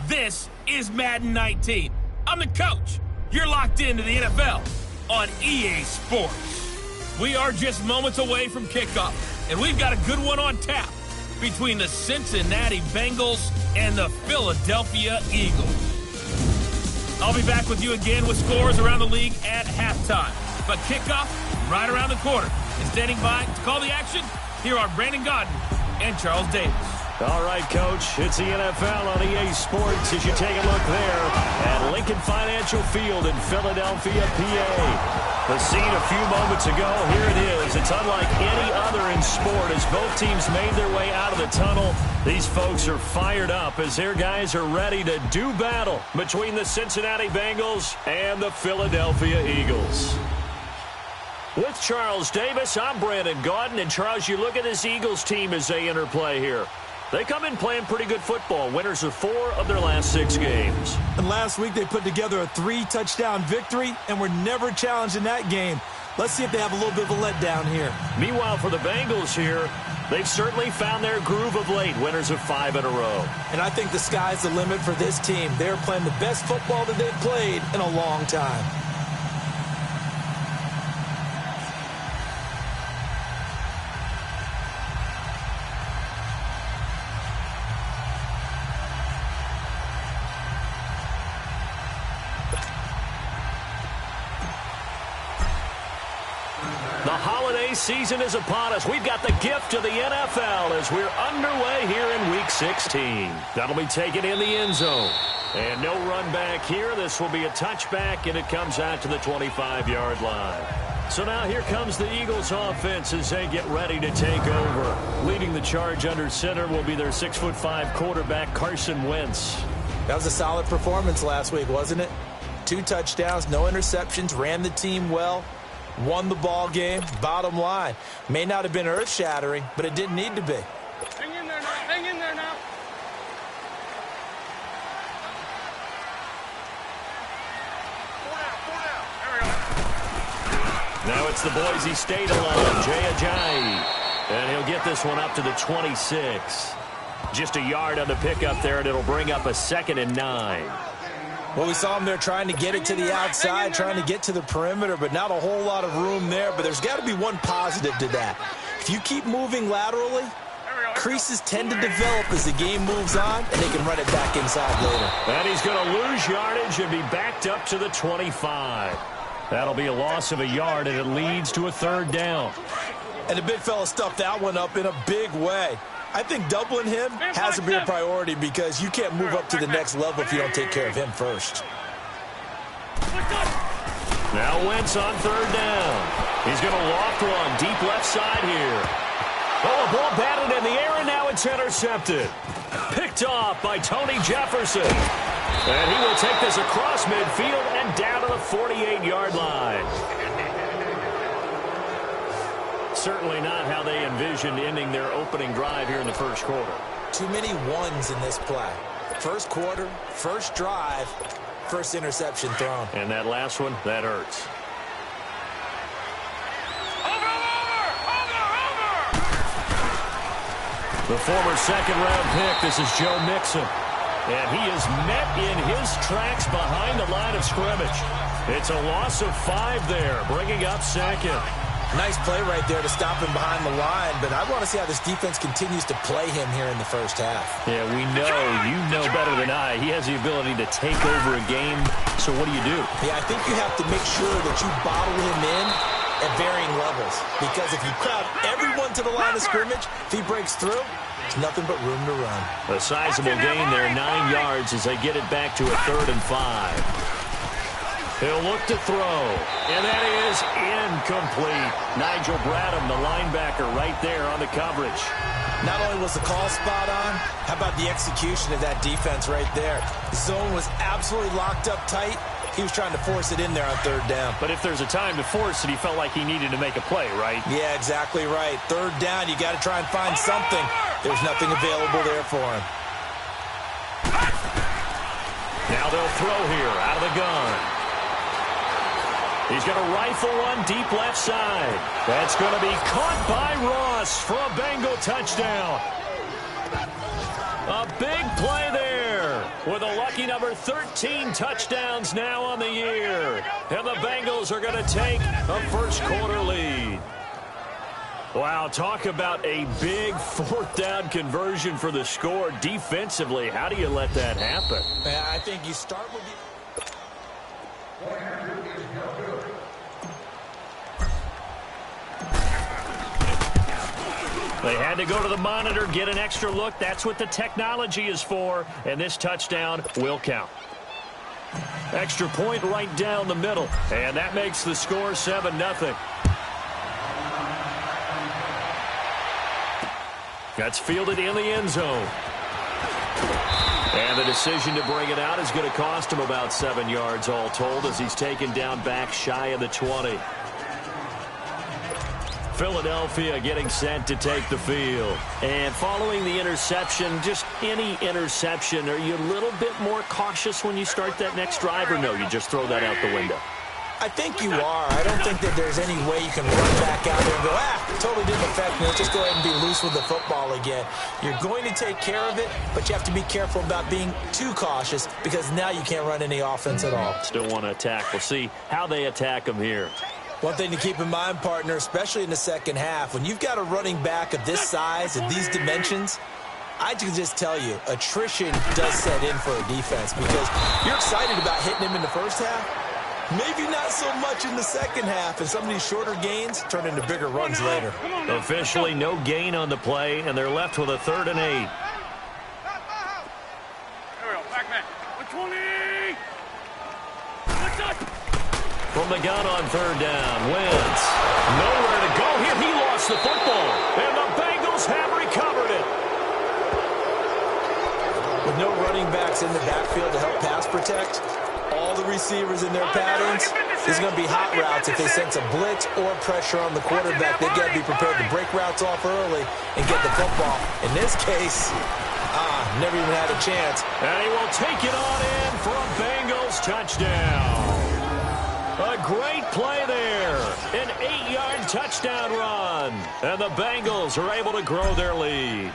This is Madden 19. I'm the coach. You're locked into the NFL on EA Sports. We are just moments away from kickoff, and we've got a good one on tap between the Cincinnati Bengals and the Philadelphia Eagles. I'll be back with you again with scores around the league at halftime. But kickoff right around the corner. And standing by to call the action, here are Brandon Godden and Charles Davis. All right, Coach, it's the NFL on EA Sports as you take a look there at Lincoln Financial Field in Philadelphia, PA. The scene a few moments ago, here it is. It's unlike any other in sport as both teams made their way out of the tunnel. These folks are fired up as their guys are ready to do battle between the Cincinnati Bengals and the Philadelphia Eagles. With Charles Davis, I'm Brandon Godden. And, Charles, you look at this Eagles team as they interplay here. They come in playing pretty good football, winners of 4 of their last 6 games. And last week they put together a 3-touchdown victory and were never challenged in that game. Let's see if they have a little bit of a letdown here. Meanwhile, for the Bengals here, they've certainly found their groove of late, winners of 5 in a row. And I think the sky's the limit for this team. They're playing the best football that they've played in a long time. The holiday season is upon us. We've got the gift of the NFL as we're underway here in Week 16. That'll be taken in the end zone. And no run back here. This will be a touchback, and it comes out to the 25-yard line. So now here comes the Eagles offense as they get ready to take over. Leading the charge under center will be their 6'5" quarterback, Carson Wentz. That was a solid performance last week, wasn't it? 2 touchdowns, no interceptions, ran the team well. Won the ball game, bottom line. May not have been earth-shattering, but it didn't need to be. Hang in there now, hang in there now. Four down. There we go. Now it's the Boise State alone, Jay Ajayi. And he'll get this one up to the 26. Just a yard on the pickup there, and it'll bring up a 2nd and 9. Well, we saw him there trying to get it to the outside, trying to get to the perimeter, but not a whole lot of room there. But there's got to be one positive to that. If you keep moving laterally, creases tend to develop as the game moves on, and they can run it back inside later. And he's going to lose yardage and be backed up to the 25. That'll be a loss of a yard, and it leads to a 3rd down. And the big fella stuffed that one up in a big way. I think doubling him has to be a priority because you can't move up to the next level if you don't take care of him first. Now Wentz on 3rd down. He's going to loft one deep left side here. Oh, a ball batted in the air, and now it's intercepted. Picked off by Tony Jefferson. And he will take this across midfield and down to the 48-yard line. Certainly not how they envisioned ending their opening drive here in the first quarter. Too many ones in this play. First quarter, first drive, first interception thrown. And that last one, that hurts. Over! The former second-round pick, this is Joe Mixon. And he is met in his tracks behind the line of scrimmage. It's a loss of 5 there, bringing up second. Nice play right there to stop him behind the line, but I want to see how this defense continues to play him here in the first half. Yeah, we know, you know better than I, he has the ability to take over a game, so what do you do? Yeah, I think you have to make sure that you bottle him in at varying levels, because if you crowd everyone to the line of scrimmage, if he breaks through, there's nothing but room to run. A sizable gain there, 9 yards as they get it back to a 3rd and 5. He'll look to throw, and that is incomplete. Nigel Bradham, the linebacker, right there on the coverage. Not only was the call spot on, how about the execution of that defense right there? The zone was absolutely locked up tight. He was trying to force it in there on 3rd down. But if there's a time to force it, he felt like he needed to make a play, right? Yeah, exactly right. 3rd down, you got to try and find something. There's nothing available there for him. Now they'll throw here out of the gun. He's going to rifle one deep left side. That's going to be caught by Ross for a Bengal touchdown. A big play there with a lucky number 13 touchdowns now on the year. And the Bengals are going to take a first-quarter lead. Wow, talk about a big 4th down conversion for the score. Defensively, how do you let that happen? Yeah, I think you start with the... They had to go to the monitor, get an extra look. That's what the technology is for, and this touchdown will count. Extra point right down the middle, and that makes the score 7-0. That's fielded in the end zone. And the decision to bring it out is going to cost him about 7 yards all told as he's taken down back shy of the 20. Philadelphia getting set to take the field. And following the interception, just any interception, are you a little bit more cautious when you start that next drive, or no, you just throw that out the window? I think you are. I don't think that there's any way you can run back out there and go, totally didn't affect me. Let's just go ahead and be loose with the football again. You're going to take care of it, but you have to be careful about being too cautious because now you can't run any offense at all. Still want to attack. We'll see how they attack them here. One thing to keep in mind, partner, especially in the second half, when you've got a running back of this size and these dimensions, I can just tell you, attrition does set in for a defense because you're excited about hitting him in the first half. Maybe not so much in the second half, and some of these shorter gains turn into bigger runs later. Officially no gain on the play, and they're left with a 3rd and 8. There we go. Back. 120. From the gun on 3rd down, Wentz. Nowhere to go here. He lost the football, and the Bengals have recovered it. With no running backs in the backfield to help pass protect, all the receivers in their patterns, there's going to be hot routes if they sense a blitz or pressure on the quarterback. They've got to be prepared to break routes off early and get the football. In this case, never even had a chance. And he will take it on in for a Bengals touchdown. A great play there. An 8-yard touchdown run. And the Bengals are able to grow their lead.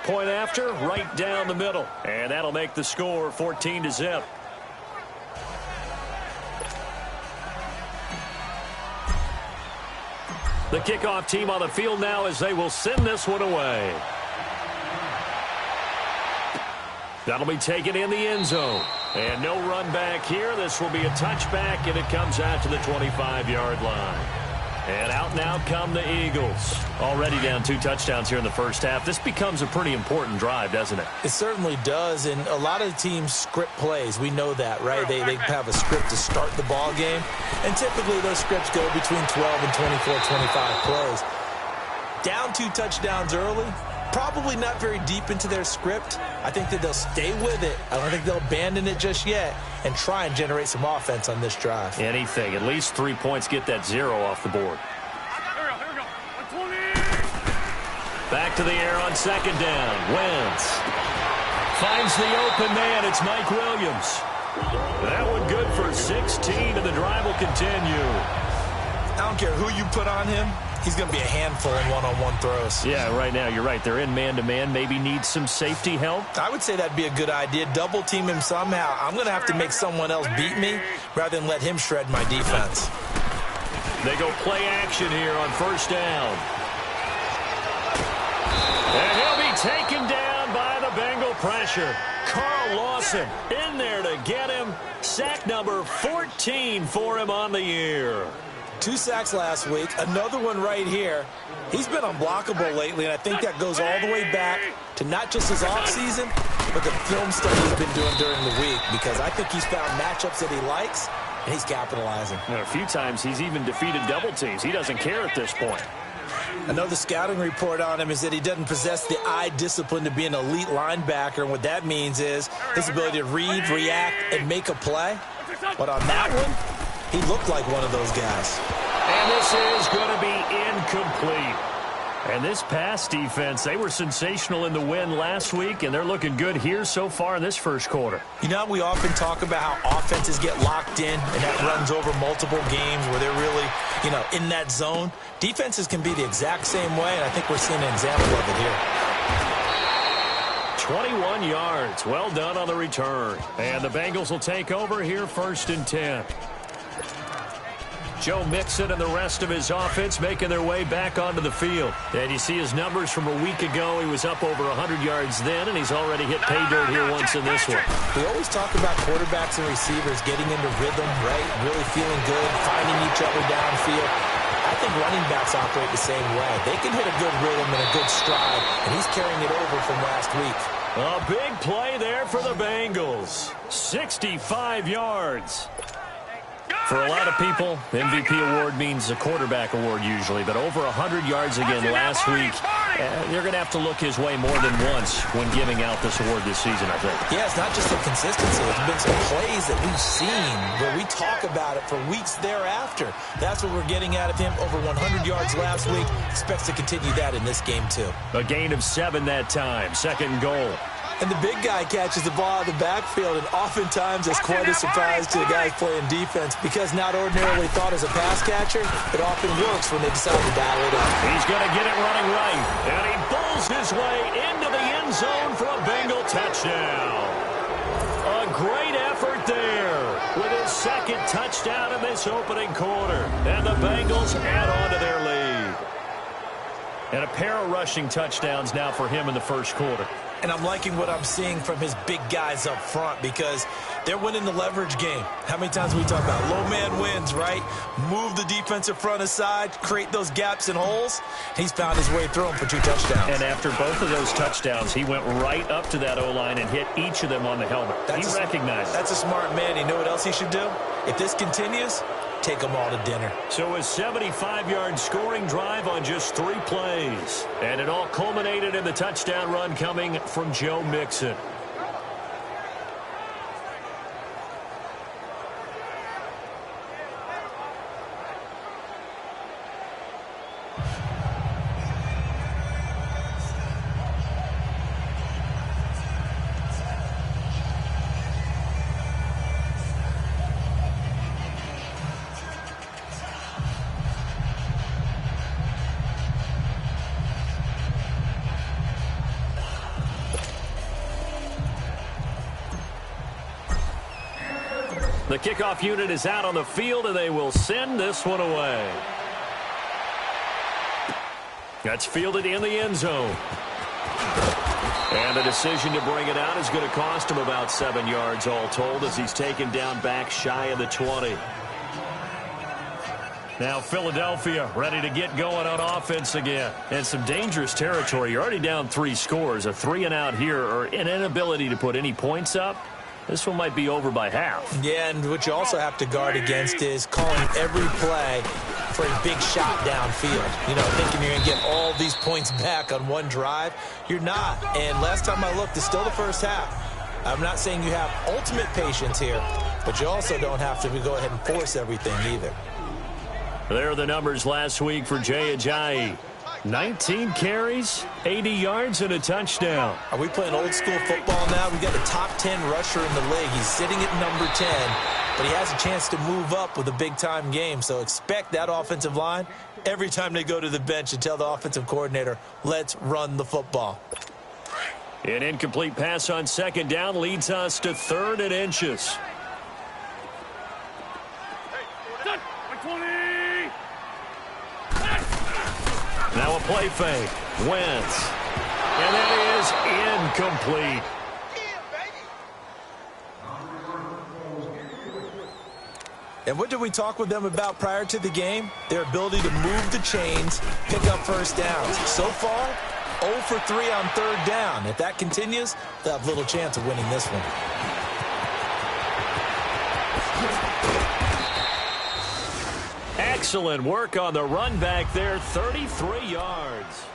Point after, right down the middle. And that'll make the score 14-0. The kickoff team on the field now as they will send this one away. That'll be taken in the end zone. And no run back here. This will be a touchback, and it comes out to the 25-yard line. And out now come the Eagles. Already down 2 touchdowns here in the first half. This becomes a pretty important drive, doesn't it? It certainly does, and a lot of teams script plays. We know that, right? They have a script to start the ball game, and typically those scripts go between 12 and 24, 25 plays. Down 2 touchdowns early, probably not very deep into their script. I think that they'll stay with it. I don't think they'll abandon it just yet and try and generate some offense on this drive. Anything. At least 3 points, get that 0 off the board. Here we go. 120. Back to the air on 2nd down. Wentz finds the open man. It's Mike Williams. That one good for 16, and the drive will continue. I don't care who you put on him. He's going to be a handful in one-on-one throws. Yeah, right now, you're right. They're in man-to-man. Maybe need some safety help. I would say that'd be a good idea. Double team him somehow. I'm going to have to make someone else beat me rather than let him shred my defense. They go play action here on first down. And he'll be taken down by the Bengal pressure. Carl Lawson in there to get him. Sack number 14 for him on the year. 2 sacks last week, another one right here. He's been unblockable lately, and I think that goes all the way back to not just his offseason, but the film study he's been doing during the week, because I think he's found matchups that he likes, and he's capitalizing. And a few times he's even defeated double teams. He doesn't care at this point. Another scouting report on him is that he doesn't possess the eye discipline to be an elite linebacker, and what that means is his ability to read, react, and make a play. But on that one, he looked like one of those guys. And this is going to be incomplete. And this pass defense, they were sensational in the win last week, and they're looking good here so far in this first quarter. You know, we often talk about how offenses get locked in, and that runs over multiple games where they're really, in that zone. Defenses can be the exact same way, and I think we're seeing an example of it here. 21 yards. Well done on the return. And the Bengals will take over here first and 10. Joe Mixon and the rest of his offense making their way back onto the field. And you see his numbers from a week ago. He was up over 100 yards then, and he's already hit pay dirt here once in this one. We always talk about quarterbacks and receivers getting into rhythm, right? Really feeling good, finding each other downfield. I think running backs operate the same way. They can hit a good rhythm and a good stride, and he's carrying it over from last week. A big play there for the Bengals. 65 yards. For a lot of people, MVP award means a quarterback award usually, but over 100 yards again last week. They're going to have to look his way more than once when giving out this award this season, I think. Yeah, it's not just the consistency. There's been some plays that we've seen where we talk about it for weeks thereafter. That's what we're getting out of him. Over 100 yards last week. Expects to continue that in this game, too. A gain of 7 that time. Second goal. And the big guy catches the ball out of the backfield, and oftentimes it's quite a surprise to the guys playing defense because not ordinarily thought as a pass catcher, it often works when they decide to dial it up. He's going to get it running right, and he pulls his way into the end zone for a Bengal touchdown. A great effort there with his second touchdown in this opening quarter, and the Bengals add on to their lead. And a pair of rushing touchdowns now for him in the first quarter. And I'm liking what I'm seeing from his big guys up front because they're winning the leverage game. How many times we talk about low man wins, right? Move the defensive front aside, create those gaps and holes. He's found his way through them for 2 touchdowns. And after both of those touchdowns, he went right up to that O-line and hit each of them on the helmet. He recognized it. That's a smart man. You know what else he should do? If this continues, take them all to dinner. So a 75-yard scoring drive on just 3 plays. And it all culminated in the touchdown run coming from Joe Mixon. The kickoff unit is out on the field, and they will send this one away. That's fielded in the end zone. And the decision to bring it out is going to cost him about 7 yards all told as he's taken down back shy of the 20. Now Philadelphia ready to get going on offense again. And some dangerous territory. You're already down 3 scores. A 3-and-out here or an inability to put any points up. This one might be over by half. Yeah, and what you also have to guard against is calling every play for a big shot downfield. You know, thinking you're going to get all these points back on one drive. You're not. And last time I looked, it's still the first half. I'm not saying you have ultimate patience here, but you also don't have to go ahead and force everything either. There are the numbers last week for Jay Ajayi. 19 carries, 80 yards, and a touchdown. Are we playing old school football now? We got a top 10 rusher in the league. He's sitting at number 10. but he has a chance to move up with a big-time game. So expect that offensive line every time they go to the bench to tell the offensive coordinator, let's run the football. An incomplete pass on second down leads us to 3rd and inches. Set. 20. Now a play fake. Wentz. And that is incomplete. And what did we talk with them about prior to the game? Their ability to move the chains, pick up first downs. So far, 0 for 3 on 3rd down. If that continues, they'll have little chance of winning this one. Excellent work on the run back there, 33 yards.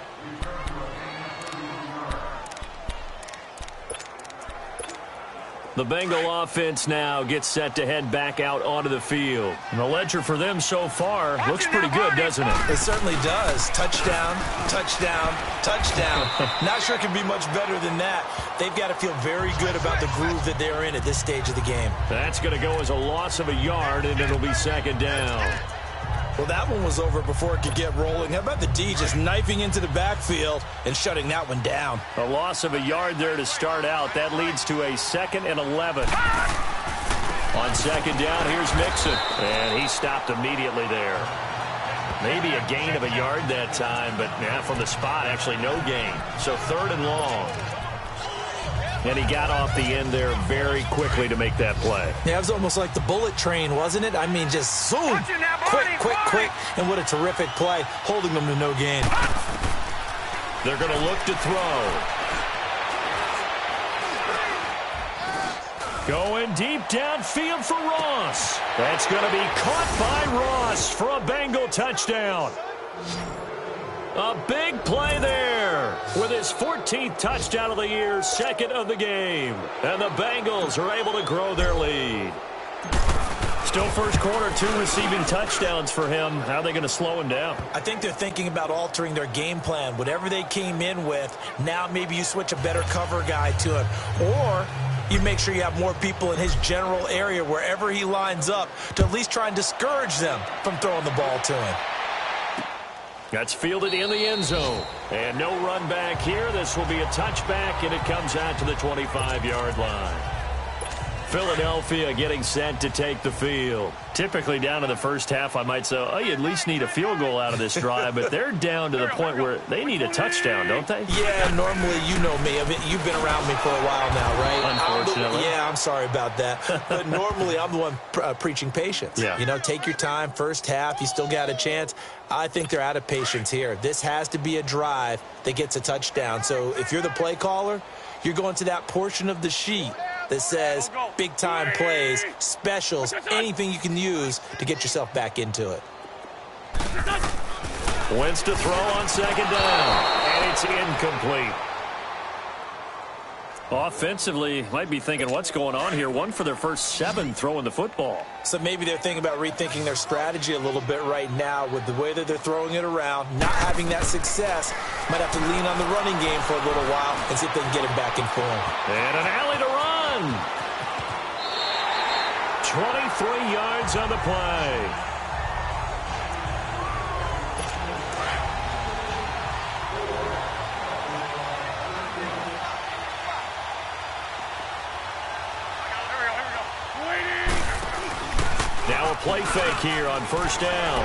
The Bengal offense now gets set to head back out onto the field. And the ledger for them so far looks pretty good, doesn't it? It certainly does. Touchdown, touchdown, touchdown. Not sure it can be much better than that. They've got to feel very good about the groove that they're in at this stage of the game. That's going to go as a loss of a yard, and it'll be 2nd down. Well, that one was over before it could get rolling. How about the D just knifing into the backfield and shutting that one down? A loss of a yard there to start out. That leads to a 2nd and 11. On 2nd down, here's Mixon. And he stopped immediately there. Maybe a gain of a yard that time, but from the spot, actually no gain. So 3rd and long. And he got off the end there very quickly to make that play. Yeah, it was almost like the bullet train, wasn't it? I mean, just zoom, quick, and what a terrific play, holding them to no gain. They're going to look to throw. Going deep downfield for Ross. That's going to be caught by Ross for a Bengal touchdown. A big play there with his 14th touchdown of the year, 2nd of the game. And the Bengals are able to grow their lead. Still first quarter, 2 receiving touchdowns for him. How are they going to slow him down? I think they're thinking about altering their game plan. Whatever they came in with, now maybe you switch a better cover guy to him. Or you make sure you have more people in his general area wherever he lines up to at least try and discourage them from throwing the ball to him. That's fielded in the end zone. And no run back here. This will be a touchback, and it comes out to the 25-yard line. Philadelphia getting set to take the field. Typically down in the first half, I might say, oh, you at least need a field goal out of this drive, but they're down to the point where they need a touchdown, don't they? Yeah, normally, you know me. You've been around me for a while now, right? Unfortunately. I'm sorry about that. But normally, I'm the one preaching patience. Yeah. You know, take your time. First half, you still got a chance. I think they're out of patience here. This has to be a drive that gets a touchdown. So if you're the play caller, you're going to that portion of the sheet that says big-time plays, specials, anything you can use to get yourself back into it. Wentz to throw on 2nd down, and it's incomplete. Offensively, might be thinking, what's going on here? 1 for their first 7 throwing the football. So maybe they're thinking about rethinking their strategy a little bit right now with the way that they're throwing it around, not having that success. Might have to lean on the running game for a little while and see if they can get him back in form. And an alley to run. 23 yards on the play. Now a play fake here on 1st down.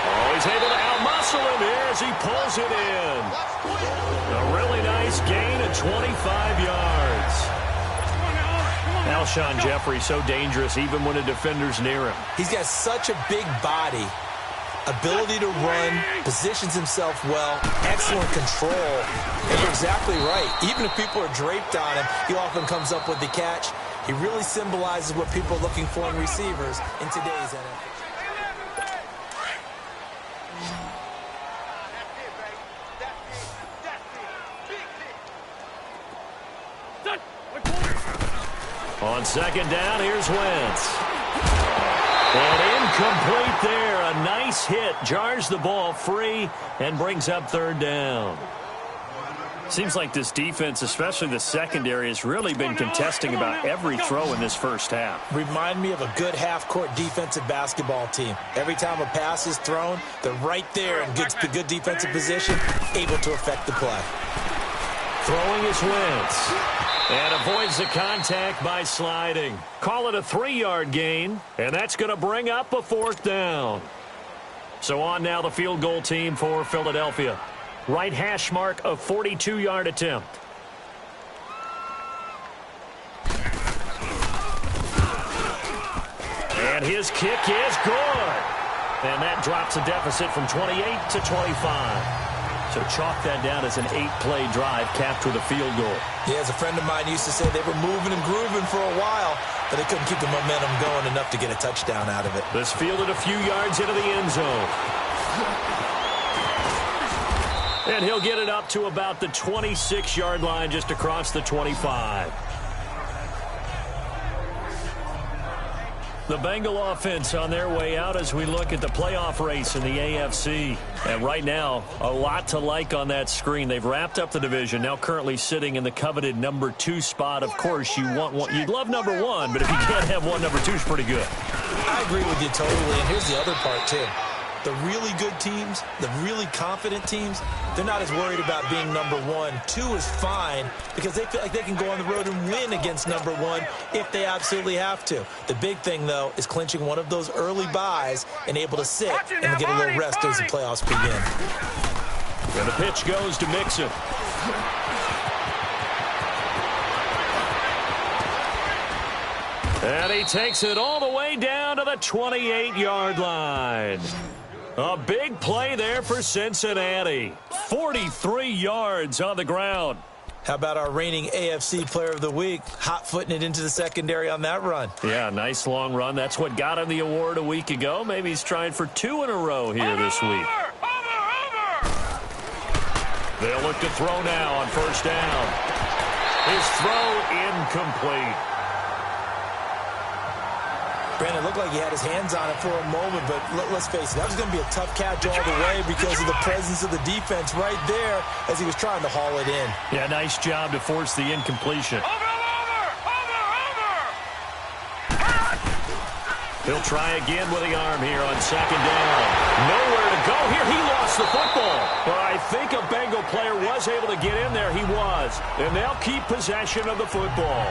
Oh, he's able to out-muscle him here as he pulls it in. A really nice gain of 25 yards. Alshon Jeffrey so dangerous even when a defender's near him. He's got such a big body, ability to run, positions himself well, excellent control. And you're exactly right. Even if people are draped on him, he often comes up with the catch. He really symbolizes what people are looking for in receivers in today's NFL. On 2nd down, here's Wentz. And incomplete there. A nice hit. Jars the ball free and brings up 3rd down. Seems like this defense, especially the secondary, has really been contesting about every throw in this first half. Remind me of a good half-court defensive basketball team. Every time a pass is thrown, they're right there in good defensive position, able to affect the play. Throwing is Wentz. And avoids the contact by sliding. Call it a 3-yard gain, and that's going to bring up a 4th down. So on now the field goal team for Philadelphia. Right hash mark, a 42-yard attempt. And his kick is good. And that drops the deficit from 28 to 25. So chalk that down as an 8-play drive capped with a field goal. Yeah, as a friend of mine used to say, they were moving and grooving for a while, but they couldn't keep the momentum going enough to get a touchdown out of it. This fielded a few yards into the end zone. And he'll get it up to about the 26-yard line just across the 25. The Bengal offense on their way out as we look at the playoff race in the AFC. And right now, a lot to like on that screen. They've wrapped up the division, now currently sitting in the coveted number 2 spot. Of course, you'd love number 1, but if you can't have one, number 2 is pretty good. I agree with you totally, and here's the other part, too. The really good teams, the really confident teams, they're not as worried about being number 1. 2 is fine because they feel like they can go on the road and win against number 1 if they absolutely have to. The big thing, though, is clinching one of those early buys and able to sit and get a little rest as the playoffs begin. And the pitch goes to Mixon. And he takes it all the way down to the 28-yard line. A big play there for Cincinnati. 43 yards on the ground. How about our reigning AFC Player of the Week, hot-footing it into the secondary on that run? Yeah, nice long run. That's what got him the award a week ago. Maybe he's trying for 2 in a row here this week. They'll look to throw now on first down. His throw incomplete. Brandon, looked like he had his hands on it for a moment, but let's face it, that was going to be a tough catch all the way because of the presence of the defense right there as he was trying to haul it in. Yeah, nice job to force the incompletion. He'll try again with the arm here on second down. Nowhere to go here. He lost the football. Well, I think a Bengal player was able to get in there. He was. And they'll keep possession of the football.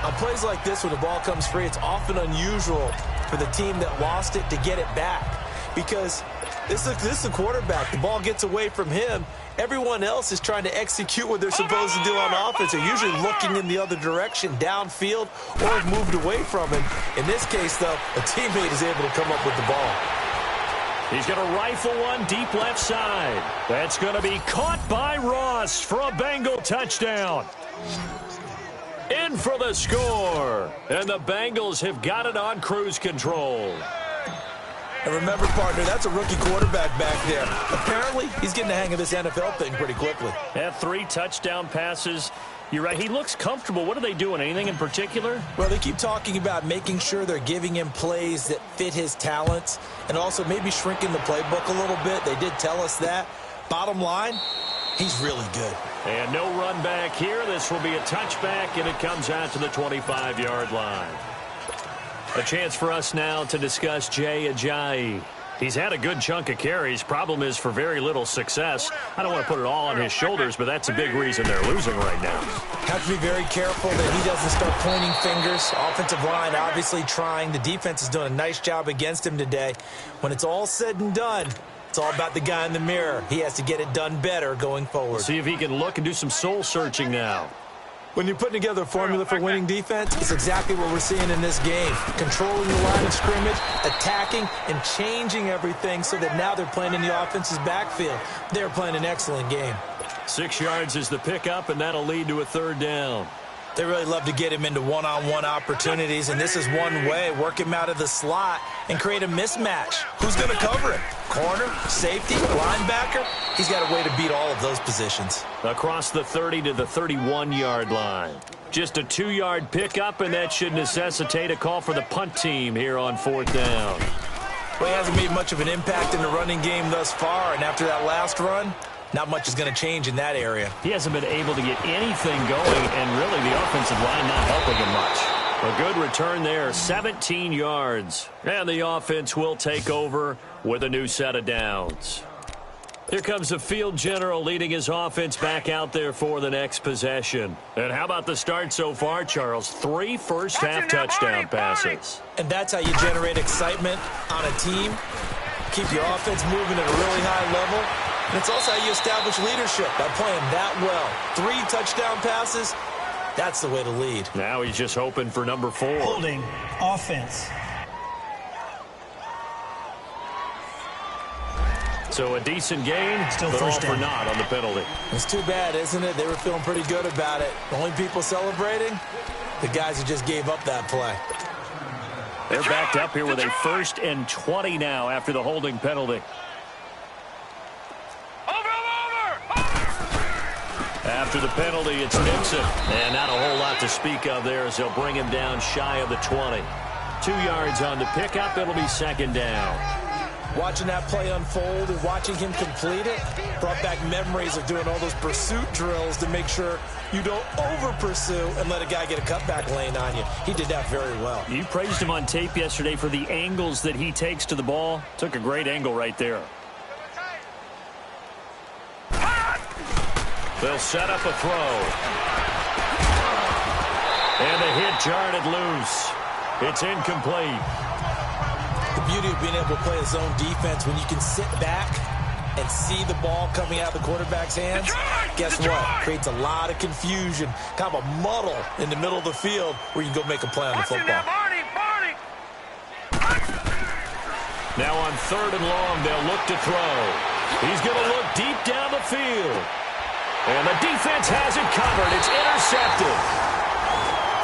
On plays like this, when the ball comes free, it's often unusual for the team that lost it to get it back. Because this is the quarterback. The ball gets away from him. Everyone else is trying to execute what they're supposed to do on offense. They're usually looking in the other direction, downfield, or have moved away from him. In this case, though, a teammate is able to come up with the ball. He's going to rifle one deep left side. That's going to be caught by Ross for a Bengal touchdown. In for the score. And the Bengals have got it on cruise control. And remember, partner, that's a rookie quarterback back there. Apparently, he's getting the hang of this NFL thing pretty quickly. Had 3 touchdown passes. You're right. He looks comfortable. What are they doing? Anything in particular? Well, they keep talking about making sure they're giving him plays that fit his talents and also maybe shrinking the playbook a little bit. They did tell us that. Bottom line, he's really good. And no run back here. This will be a touchback, and it comes out to the 25-yard line. A chance for us now to discuss Jay Ajayi. He's had a good chunk of carries. Problem is for very little success. I don't want to put it all on his shoulders, but that's a big reason they're losing right now. Have to be very careful that he doesn't start pointing fingers. Offensive line obviously trying. The defense is doing a nice job against him today. When it's all said and done, it's all about the guy in the mirror. He has to get it done better going forward. See if he can look and do some soul searching now. When you're putting together a formula for winning defense, it's exactly what we're seeing in this game. Controlling the line of scrimmage, attacking, and changing everything so that now they're playing in the offense's backfield. They're playing an excellent game. 6 yards is the pickup, and that'll lead to a 3rd down. They really love to get him into one-on-one opportunities, and this is one way. Work him out of the slot and create a mismatch. Who's going to cover him? Corner, safety, linebacker? He's got a way to beat all of those positions. Across the 30 to the 31-yard line. Just a 2-yard pickup, and that should necessitate a call for the punt team here on 4th down. Well, he hasn't made much of an impact in the running game thus far, and after that last run, Not much is going to change in that area. He hasn't been able to get anything going, and really the offensive line not helping him much. A good return there, 17 yards. And the offense will take over with a new set of downs. Here comes the field general leading his offense back out there for the next possession. And how about the start so far, Charles? 3 first-half touchdown passes. And that's how you generate excitement on a team. Keep your offense moving at a really high level. And it's also how you establish leadership by playing that well. 3 touchdown passes, that's the way to lead. Now he's just hoping for number 4. Holding offense. So a decent gain, Still but all first for down. naught on the penalty. It's too bad, isn't it? They were feeling pretty good about it. The only people celebrating, the guys who just gave up that play. They're backed up here with a 1st and 20 now after the holding penalty. After the penalty, it's Nixon. And not a whole lot to speak of there as they'll bring him down shy of the 20. 2 yards on the pickup. It'll be 2nd down. Watching that play unfold and watching him complete it brought back memories of doing all those pursuit drills to make sure you don't over-pursue and let a guy get a cutback lane on you. He did that very well. You praised him on tape yesterday for the angles that he takes to the ball. Took a great angle right there. They'll set up a throw. And the hit jarred it loose. It's incomplete. The beauty of being able to play a zone defense when you can sit back and see the ball coming out of the quarterback's hands, guess what? Creates a lot of confusion, kind of a muddle in the middle of the field where you can go make a play on the football. Now on 3rd and long, they'll look to throw. He's going to look deep down the field. And the defense has it covered. It's intercepted.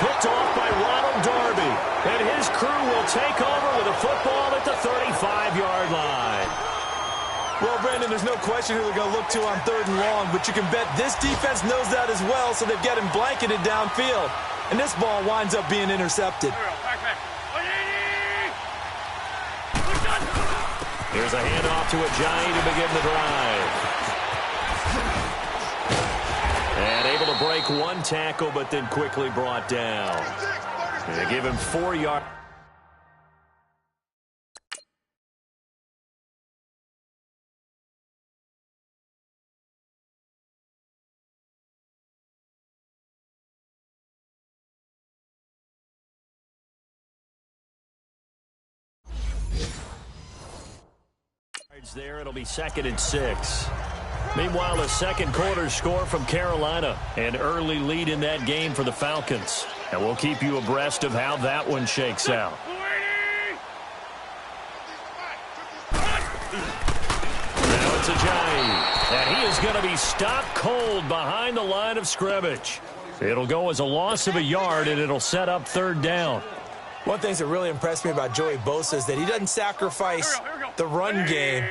Picked off by Ronald Darby. And his crew will take over with a football at the 35-yard line. Well, Brandon, there's no question who they're going to look to on 3rd and long, but you can bet this defense knows that as well, so they've got him blanketed downfield. And this ball winds up being intercepted. Here's a handoff to Ajayi to begin the drive. And able to break 1 tackle, but then quickly brought down. And they give him 4 yards. There, it'll be 2nd and 6. Meanwhile, a second quarter score from Carolina. An early lead in that game for the Falcons. And we'll keep you abreast of how that one shakes out. Now it's Ajayi. And he is going to be stopped cold behind the line of scrimmage. It'll go as a loss of a yard, and it'll set up 3rd down. One thing that really impressed me about Joey Bosa is that he doesn't sacrifice the run game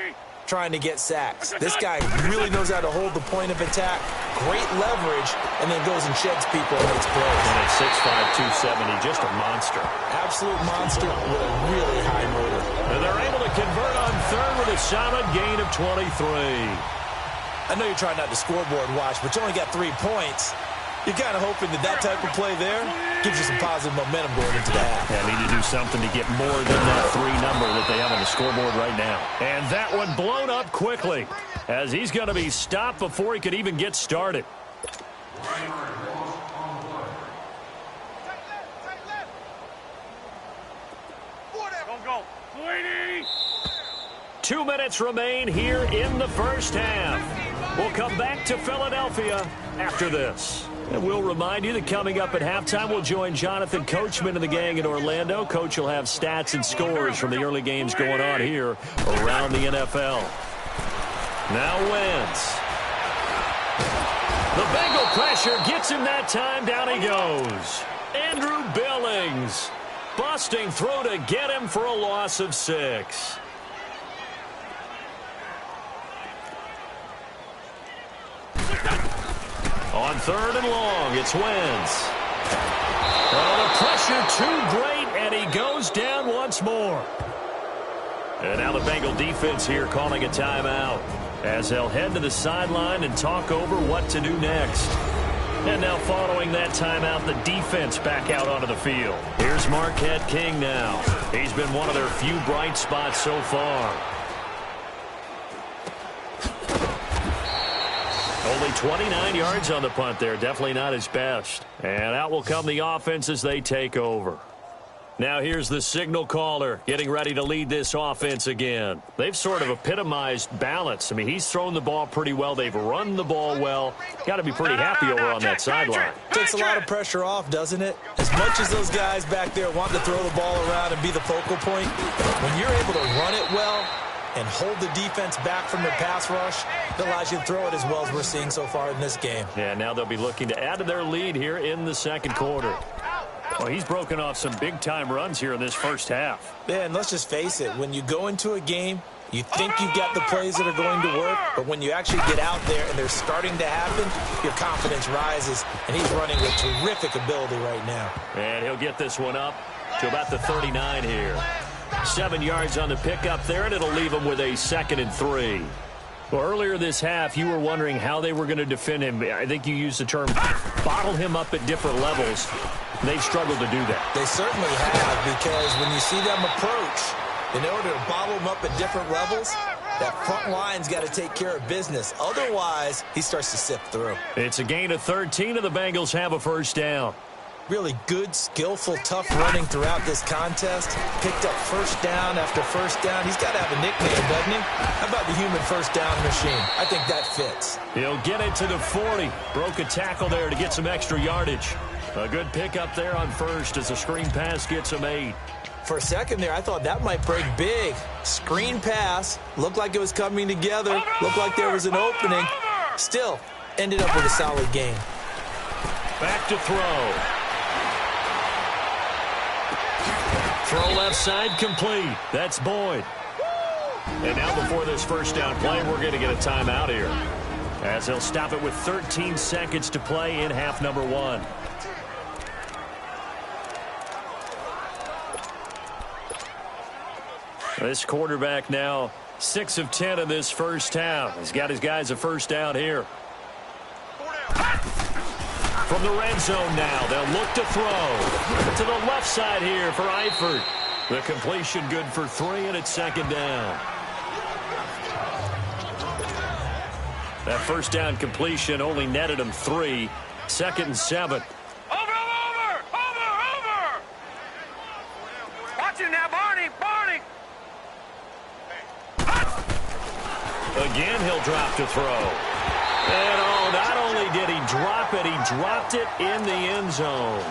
trying to get sacks. This guy really knows how to hold the point of attack, great leverage, and then goes and sheds people and makes plays. And at 6'5", 270, just a monster. Absolute monster with a really high motor. And they're able to convert on 3rd with a solid gain of 23. I know you're trying not to scoreboard watch, but you only got 3 points. You're kind of hoping that type of play there gives you some positive momentum going into the half. Yeah, need to do something to get more than that 3 number that they have on the scoreboard right now. And that one blown up quickly as he's going to be stopped before he could even get started. Go. 2 minutes remain here in the first half. We'll come back to Philadelphia after this. And we'll remind you that coming up at halftime, we'll join Jonathan Coachman and the gang in Orlando. Coach will have stats and scores from the early games going on here around the NFL. Now Wentz. The Bengal pressure gets him that time. Down he goes. Andrew Billings busting through to get him for a loss of 6. On 3rd and long, it's Wentz. Oh, the pressure too great, and he goes down once more. And now the Bengal defense here calling a timeout. as they'll head to the sideline and talk over what to do next. And now following that timeout, the defense back out onto the field. Here's Marquette King now. He's been one of their few bright spots so far. Only 29 yards on the punt there. Definitely not his best. And out will come the offense as they take over. Now here's the signal caller getting ready to lead this offense again. They've sort of epitomized balance. I mean, he's thrown the ball pretty well. They've run the ball well. Got to be pretty happy over on that sideline. Takes a lot of pressure off, doesn't it? As much as those guys back there want to throw the ball around and be the focal point, when you're able to run it well and hold the defense back from their pass rush, it allows you to throw it as well as we're seeing so far in this game. Yeah, now they'll be looking to add to their lead here in the second quarter. Well, he's broken off some big-time runs here in this first half. Yeah, and let's just face it. When you go into a game, you think you've got the plays that are going to work, but when you actually get out there and they're starting to happen, your confidence rises, and he's running with terrific ability right now. And he'll get this one up to about the 39 here. 7 yards on the pickup there, and it'll leave him with a 2nd and 3. Well, earlier this half, you were wondering how they were going to defend him. I think you used the term bottle him up at different levels. They've struggled to do that. They certainly have, because when you see them approach, in order to bottle them up at different levels, that front line's got to take care of business. Otherwise, he starts to sift through. It's a gain of 13, and the Bengals have a first down. Really good, skillful, tough running throughout this contest. Picked up first down after first down. He's got to have a nickname, doesn't he? How about the human first down machine? I think that fits. He'll get it to the 40. Broke a tackle there to get some extra yardage. A good pickup there on first as a screen pass gets him 8. For a second there, I thought that might break big. Screen pass. Looked like it was coming together. Looked like there was an opening. Still, ended up with a solid game. Back to throw. Throw left side complete. That's Boyd. And now before this first down play, we're going to get a timeout here, as they'll stop it with 13 seconds to play in half number 1. This quarterback now 6 of 10 in this first half. He's got his guys a first down here. From the red zone now, they'll look to throw to the left side here for Eifert. The completion good for 3, and it's 2nd down. That first down completion only netted him 3. 2nd and 7. Over! Watch it now, Barney! Again, he'll drop to throw. And not only did he drop it, he dropped it in the end zone.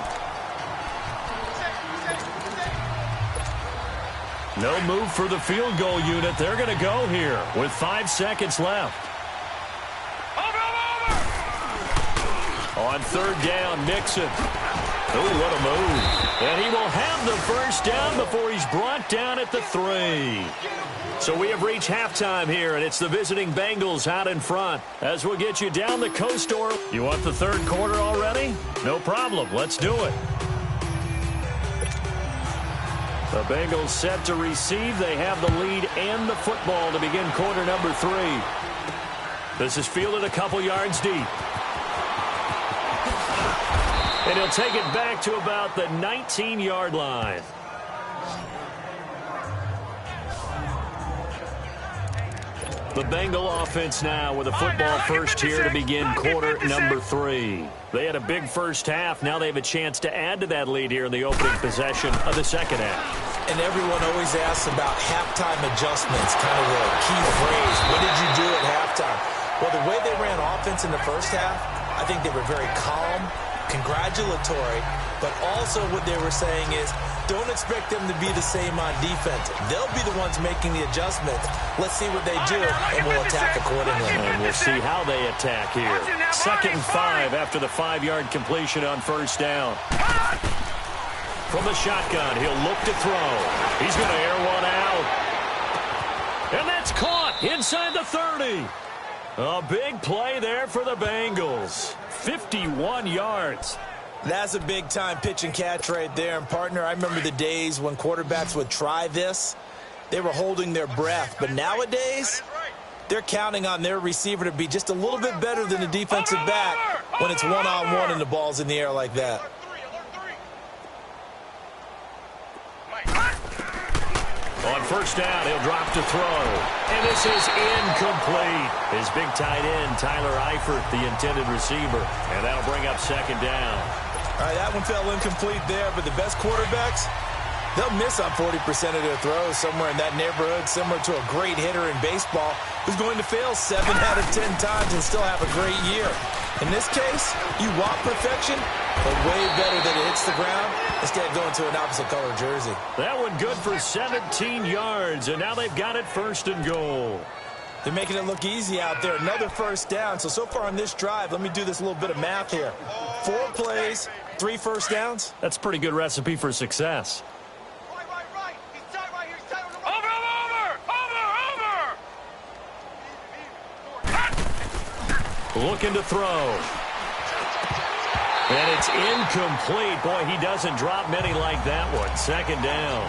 No move for the field goal unit. They're going to go here with 5 seconds left. On 3rd down, Nixon. Oh, what a move. And he will have the first down before he's brought down at the 3. So we have reached halftime here, and it's the visiting Bengals out in front. As we'll get you down the coast door. You want the third quarter already? No problem. Let's do it. The Bengals set to receive. They have the lead and the football to begin quarter number 3. This is fielded a couple yards deep. And he'll take it back to about the 19-yard line. The Bengal offense now with a football first here to begin quarter number 3. They had a big first half. Now they have a chance to add to that lead here in the opening possession of the second half. And everyone always asks about halftime adjustments, kind of the key phrase. What did you do at halftime? Well, the way they ran offense in the first half, I think they were very calm, congratulatory, but also what they were saying is, don't expect them to be the same on defense. They'll be the ones making the adjustments. Let's see what they do, and we'll attack accordingly. And we'll see how they attack here. 2nd and 5 after the 5-yard completion on first down. From the shotgun, he'll look to throw. He's going to air one out. And that's caught inside the 30. A big play there for the Bengals. 51 yards. That's a big-time pitch and catch right there. And, partner, I remember the days when quarterbacks would try this. They were holding their breath. But nowadays, they're counting on their receiver to be just a little bit better than the defensive back when it's one-on-one and the ball's in the air like that. On first down, he'll drop to throw. And this is incomplete. His big tight end, Tyler Eifert, the intended receiver. And that'll bring up second down. All right, that one fell incomplete there, but the best quarterbacks, they'll miss on 40% of their throws somewhere in that neighborhood, similar to a great hitter in baseball who's going to fail 7 out of 10 times and still have a great year. In this case, you want perfection, but way better that it hits the ground instead of going to an opposite color jersey. That one good for 17 yards, and now they've got it first and goal. They're making it look easy out there. Another first down. So far on this drive, let me do this little bit of math here. 4 plays, 3 first downs. That's a pretty good recipe for success. Looking to throw. And it's incomplete. Boy, he doesn't drop many like that one. Second down.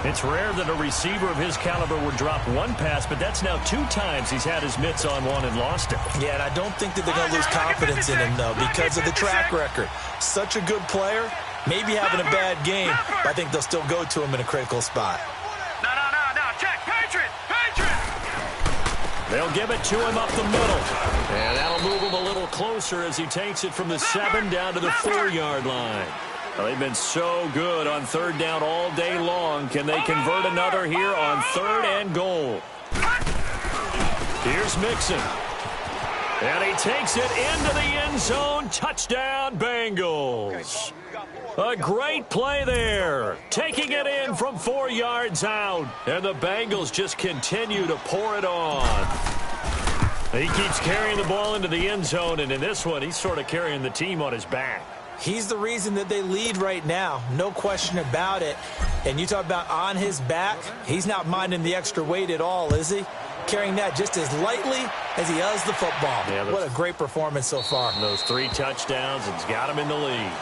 It's rare that a receiver of his caliber would drop one pass, but that's now 2 times he's had his mitts on one and lost it. Yeah, and I don't think that they're going to lose confidence in him, though, because of the track record. Such a good player, maybe having a bad game, but I think they'll still go to him in a critical spot. No, check, Patriot. They'll give it to him up the middle. And that'll move him a little closer as he takes it from the 7 down to the 4-yard line. Well, they've been so good on third down all day long. Can they convert another here on 3rd and goal? Here's Mixon. And he takes it into the end zone. Touchdown, Bengals. A great play there. Taking it in from 4 yards out. And the Bengals just continue to pour it on. He keeps carrying the ball into the end zone, and in this one, he's sort of carrying the team on his back. He's the reason that they lead right now. No question about it. And you talk about on his back, he's not minding the extra weight at all, is he? Carrying that just as lightly as he does the football. Yeah, what a great performance so far. Those 3 touchdowns, it's got him in the lead.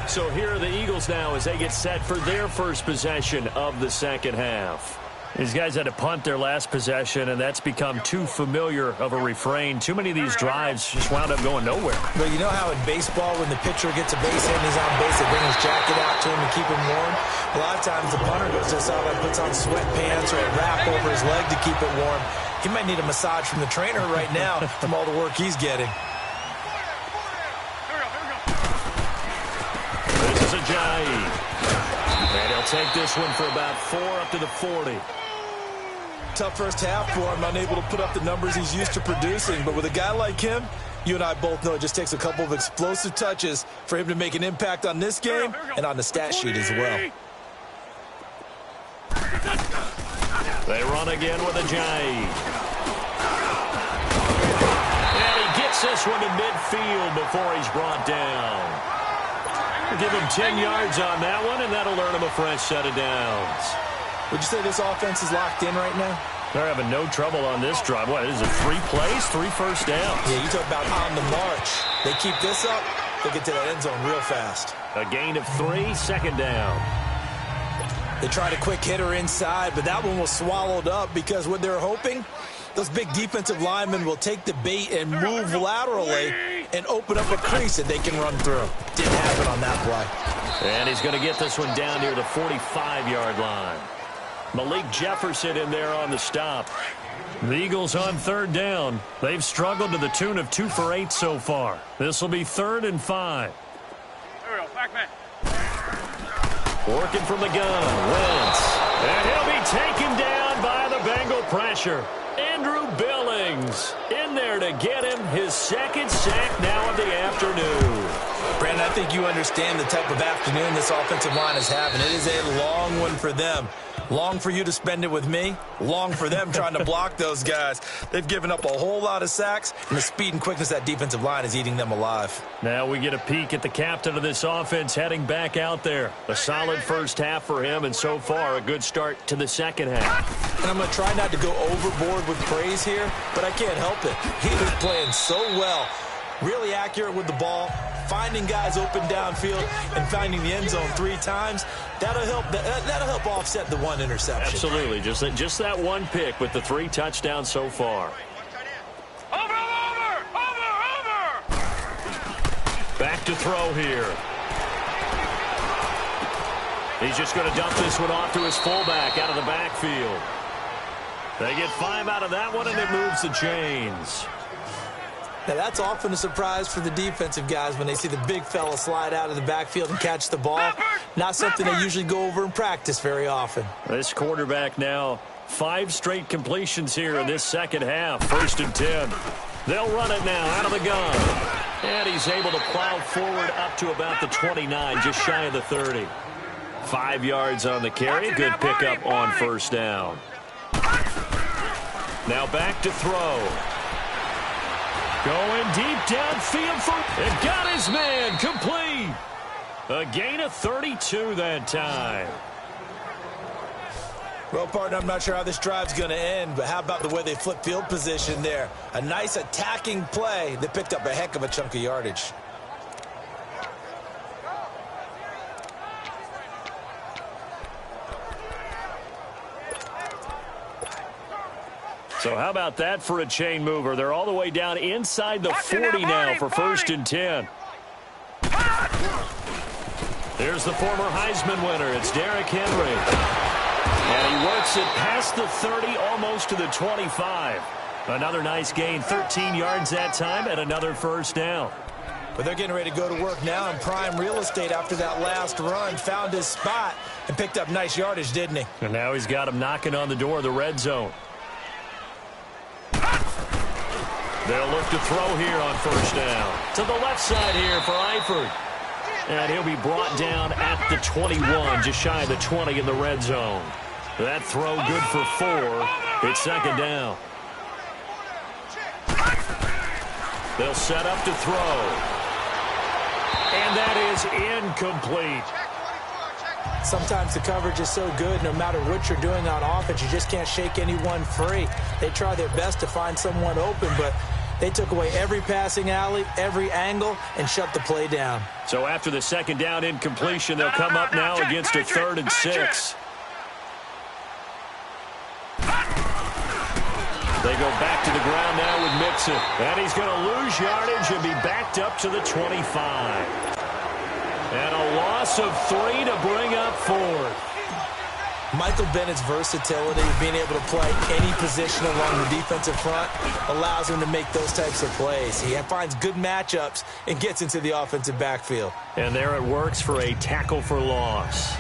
So here are the Eagles now as they get set for their first possession of the second half. These guys had to punt their last possession, and that's become too familiar of a refrain. Too many of these drives just wound up going nowhere. But you know how in baseball, when the pitcher gets a base hit and he's on base, they bring his jacket out to him and keep him warm? A lot of times the punter goes to the sideline, puts on sweatpants or a wrap over his leg to keep it warm. He might need a massage from the trainer right now from all the work he's getting. This is Ajayi. And he'll take this one for about 4 up to the 40. Tough first half for him, unable to put up the numbers he's used to producing. But with a guy like him, you and I both know it just takes a couple of explosive touches for him to make an impact on this game and on the stat sheet as well. They run again with Ajayi. And he gets this one to midfield before he's brought down. We'll give him 10 yards on that one, and that'll earn him a fresh set of downs. Would you say this offense is locked in right now? They're having no trouble on this drive. What, is it 3 plays, 3 first downs? Yeah, you talk about on the march. They keep this up, they'll get to that end zone real fast. A gain of 3, second down. They tried a quick hitter inside, but that one was swallowed up because what they're hoping, those big defensive linemen will take the bait and move laterally and open up a crease that they can run through. Didn't happen on that play. And he's going to get this one down near the 45-yard line. Malik Jefferson in there on the stop. The Eagles on third down. They've struggled to the tune of 2 for 8 so far. This will be 3rd and 5. Here we go, back man. Working from the gun, Wentz. And he'll be taken down by the Bengal pressure. Andrew Billings in there to get him his 2nd sack now of the afternoon. Brandon, I think you understand the type of afternoon this offensive line is having. It is a long one for them. Long for you to spend it with me. Long for them trying to block those guys. They've given up a whole lot of sacks, and the speed and quickness of that defensive line is eating them alive. Now we get a peek at the captain of this offense heading back out there. A solid first half for him, and so far a good start to the second half. And I'm going to try not to go overboard with praise here, but I can't help it. He is playing so well. Really accurate with the ball, finding guys open downfield and finding the end zone 3 times, that'll help offset the 1 interception. Absolutely. Just that 1 pick with the 3 touchdowns so far. Over! Back to throw here. He's just going to dump this one off to his fullback out of the backfield. They get 5 out of that one, and it moves the chains. Now, that's often a surprise for the defensive guys when they see the big fella slide out of the backfield and catch the ball. Not something they usually go over in practice very often. This quarterback now, 5 straight completions here in this second half. 1st and 10. They'll run it now out of the gun. And he's able to plow forward up to about the 29, just shy of the 30. 5 yards on the carry. Good pickup on 1st down. Now back to throw. Going deep downfield and got his man complete. A gain of 32 that time. Well, partner, I'm not sure how this drive's going to end, but how about the way they flip field position there? A nice attacking play that picked up a heck of a chunk of yardage. So how about that for a chain mover? They're all the way down inside the 40 now for 1st and 10. Here's the former Heisman winner. It's Derrick Henry. And he works it past the 30, almost to the 25. Another nice gain, 13 yards that time, and another 1st down. But they're getting ready to go to work now in prime real estate after that last run. Found his spot and picked up nice yardage, didn't he? And now he's got him knocking on the door of the red zone. They'll look to throw here on 1st down. To the left side here for Eifert. And he'll be brought down at the 21, just shy of the 20 in the red zone. That throw good for 4. It's 2nd down. They'll set up to throw. And that is incomplete. Sometimes the coverage is so good, no matter what you're doing on offense, you just can't shake anyone free. They try their best to find someone open, but they took away every passing alley, every angle, and shut the play down. So after the 2nd down incompletion, they'll come up now against a 3rd and 6. They go back to the ground now with Mixon. And he's going to lose yardage and be backed up to the 25. And a loss of 3 to bring up 4th. Michael Bennett's versatility, being able to play any position along the defensive front, allows him to make those types of plays. He finds good matchups and gets into the offensive backfield. And there it works for a tackle for loss.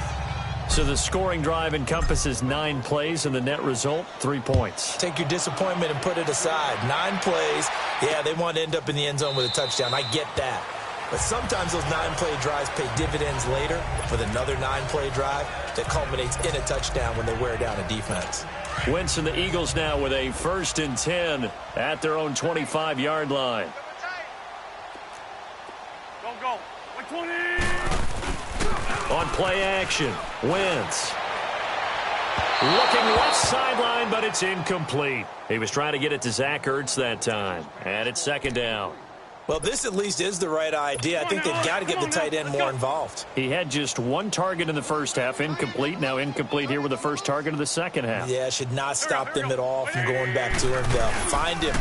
So the scoring drive encompasses 9 plays, and the net result, 3 points. Take your disappointment and put it aside. 9 plays. Yeah, they want to end up in the end zone with a touchdown. I get that. But sometimes those 9-play drives pay dividends later with another 9-play drive that culminates in a touchdown when they wear down a defense. Wentz and the Eagles now with a 1st and 10 at their own 25-yard line. Go. 120. On play action, Wentz. Looking left sideline, but it's incomplete. He was trying to get it to Zach Ertz that time. And it's 2nd down. Well, this at least is the right idea. I think they've got to get the tight end more involved. He had just 1 target in the first half, incomplete. Now incomplete here with the first target of the second half. Yeah, should not stop them at all from going back to him. Find him.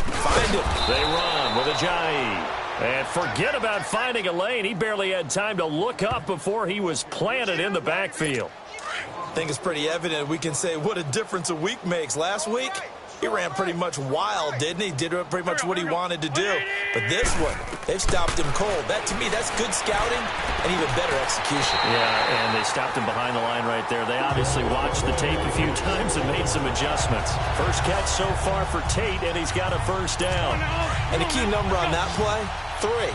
They run with Ajayi. And forget about finding a lane. He barely had time to look up before he was planted in the backfield. I think it's pretty evident we can say what a difference a week makes. Last week, he ran pretty much wild, didn't he? Did pretty much what he wanted to do. But this one, they've stopped him cold. That, to me, that's good scouting and even better execution. Yeah, and they stopped him behind the line right there. They obviously watched the tape a few times and made some adjustments. First catch so far for Tate, and he's got a 1st down. And the key number on that play, 3.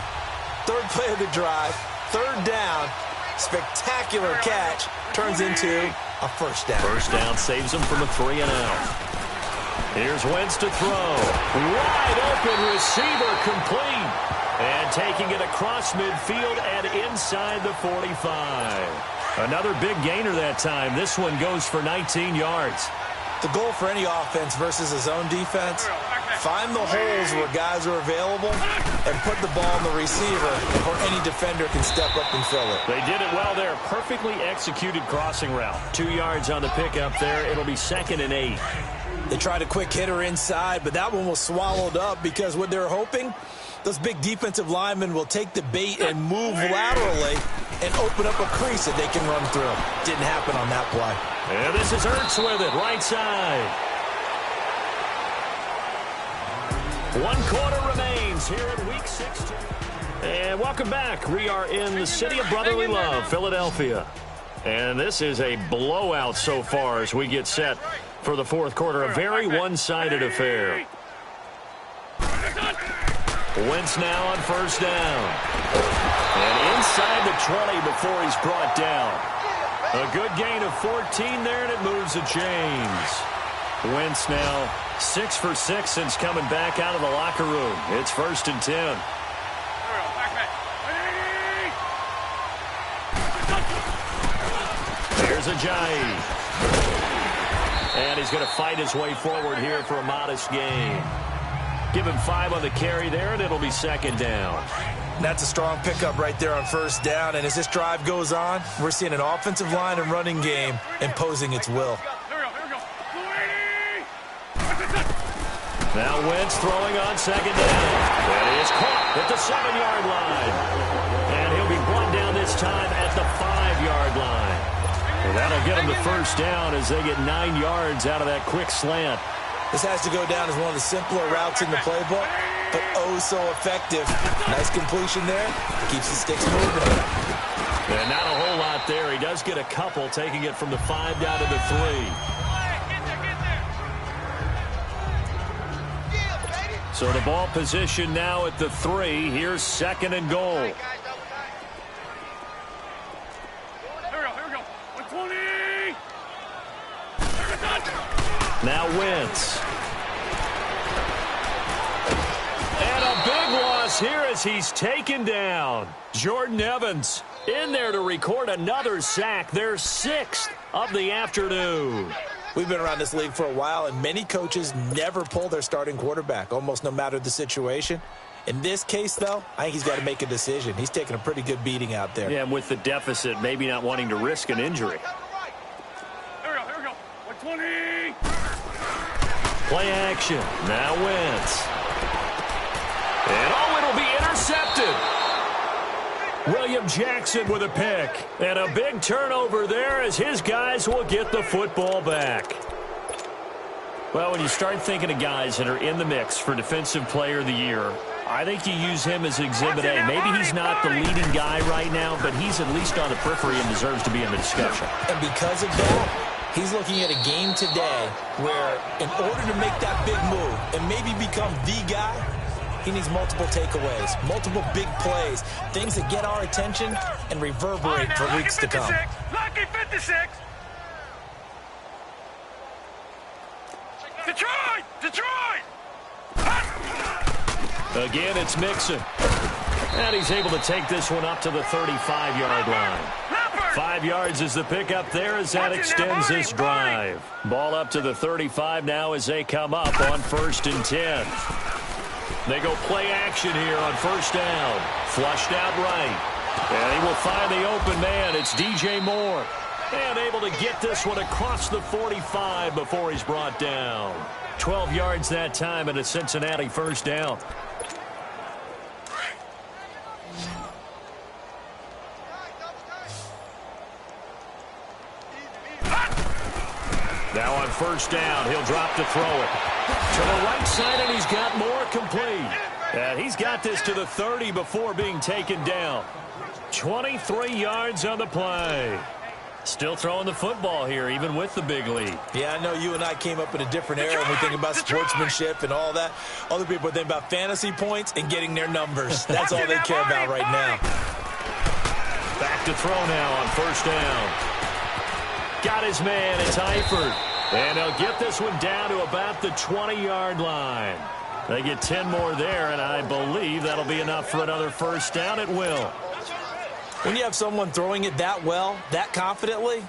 3rd play of the drive, 3rd down, spectacular catch, turns into a 1st down. 1st down saves him from a 3-and-out. Here's Wentz to throw. Wide open receiver complete. And taking it across midfield and inside the 45. Another big gainer that time. This one goes for 19 yards. The goal for any offense versus his own defense, Find the holes where guys are available and put the ball in the receiver before any defender can step up and fill it. They did it well there. Perfectly executed crossing route. 2 yards on the pickup there. It'll be 2nd and 8. They tried a quick hitter inside, but that one was swallowed up because what they're hoping, those big defensive linemen will take the bait and move laterally and open up a crease that they can run through. Didn't happen on that play. And this is Ertz with it, right side. 1 quarter remains here in Week 16. And welcome back. We are in the city of brotherly love, Philadelphia. And this is a blowout so far as we get set for the 4th quarter. A very one-sided affair. Wentz now on 1st down. And inside the 20 before he's brought down. A good gain of 14 there, and it moves the chains. Wentz now 6 for 6 since coming back out of the locker room. It's 1st and 10. There's Ajayi. And he's going to fight his way forward here for a modest gain. Give him 5 on the carry there, and it'll be 2nd down. That's a strong pickup right there on 1st down. And as this drive goes on, we're seeing an offensive line and running game imposing its will. Now Wentz throwing on 2nd down. And he is caught at the 7-yard line. And he'll be brought down this time at the 5-yard line. And that'll get him the 1st down as they get 9 yards out of that quick slant. This has to go down as one of the simpler routes in the playbook, but oh so effective. Nice completion there. Keeps the sticks moving. And not a whole lot there. He does get a couple, taking it from the 5 down to the 3. So the ball position now at the 3. Here's 2nd and goal. Here we go. 120. Now Wentz. And a big loss here as he's taken down. Jordan Evans in there to record another sack. Their 6th of the afternoon. We've been around this league for a while, and many coaches never pull their starting quarterback, almost no matter the situation. In this case, though, I think he's got to make a decision. He's taking a pretty good beating out there. Yeah, and with the deficit, maybe not wanting to risk an injury. Here we go. 120. Play action. Now Wentz. And it'll be intercepted. William Jackson with a pick. And a big turnover there as his guys will get the football back. Well, when you start thinking of guys that are in the mix for Defensive Player of the Year, I think you use him as Exhibit A. Maybe he's not the leading guy right now, but he's at least on the periphery and deserves to be in the discussion. And because of that, he's looking at a game today where in order to make that big move and maybe become the guy, he needs multiple takeaways, multiple big plays, things that get our attention and reverberate for weeks to come. Lucky 56. Detroit! Again, it's Mixon. And he's able to take this one up to the 35-yard line. 5 yards is the pickup there as that extends this drive. Ball up to the 35 now as they come up on 1st and 10. They go play action here on 1st down. Flushed out right. And he will find the open man. It's DJ Moore. And able to get this one across the 45 before he's brought down. 12 yards that time and a Cincinnati 1st down. Now on 1st down, he'll drop to throw it. To the right side, and he's got Moore complete. And he's got this to the 30 before being taken down. 23 yards on the play. Still throwing the football here, even with the big lead. Yeah, I know you and I came up in a different era when we think about sportsmanship and all that. Other people think about fantasy points and getting their numbers. That's all they care about right now. Back to throw now on 1st down. Got his man, it's Eifert. And they'll get this one down to about the 20-yard line. They get 10 more there, and I believe that'll be enough for another 1st down. It will. When you have someone throwing it that well, that confidently,